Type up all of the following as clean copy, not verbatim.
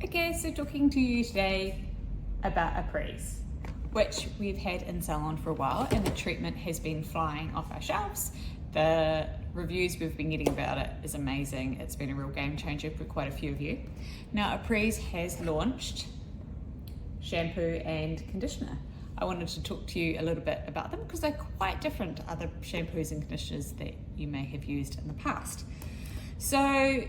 Okay, so talking to you today about Epres, which we've had in salon for a while, and the treatment has been flying off our shelves. The reviews we've been getting about it is amazing. It's been a real game changer for quite a few of you. Now, Epres has launched shampoo and conditioner. I wanted to talk to you a little bit about them because they're quite different to other shampoos and conditioners that you may have used in the past. So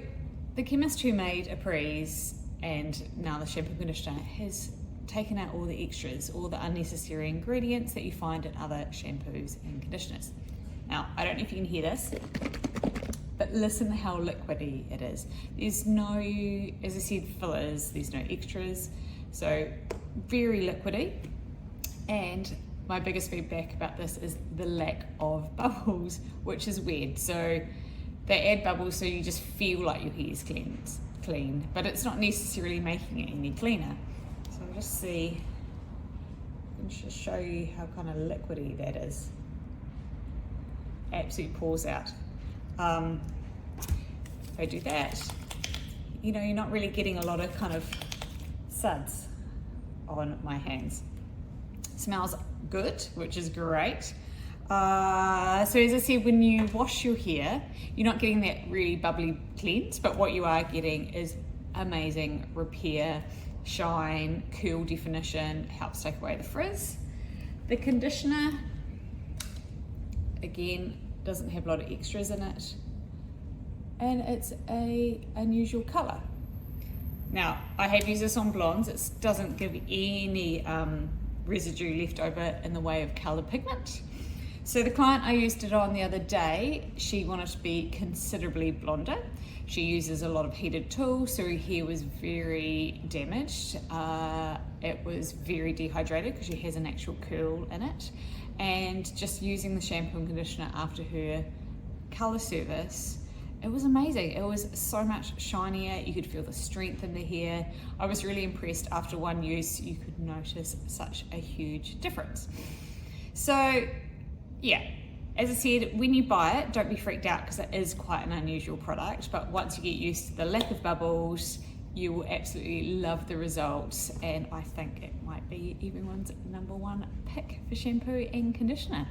the chemist who made Epres and now the shampoo and conditioner has taken out all the extras, all the unnecessary ingredients that you find in other shampoos and conditioners. Now, I don't know if you can hear this, but listen to how liquidy it is. There's no, as I said, fillers, there's no extras, so very liquidy. And my biggest feedback about this is the lack of bubbles, which is weird. So they add bubbles so you just feel like your hair's clean, but it's not necessarily making it any cleaner. So I'll just see, I can just show you how kind of liquidy that is. Absolutely pours out. If I do that, you know, you're not really getting a lot of kind of suds on my hands. Smells good, which is great. So as I said, when you wash your hair, you're not getting that really bubbly cleanse, but what you are getting is amazing repair, shine, curl definition, helps take away the frizz. The conditioner, again, doesn't have a lot of extras in it, and it's a unusual color. Now, I have used this on blondes. It doesn't give any residue left over in the way of color pigment. So the client I used it on the other day, she wanted to be considerably blonder. She uses a lot of heated tools, so her hair was very damaged. It was very dehydrated because she has an actual curl in it. And just using the shampoo and conditioner after her color service, it was amazing. It was so much shinier. You could feel the strength in the hair. I was really impressed. After one use, you could notice such a huge difference. So yeah, as I said, when you buy it, don't be freaked out because it is quite an unusual product, but once you get used to the lack of bubbles, you will absolutely love the results, and I think it might be everyone's #1 pick for shampoo and conditioner.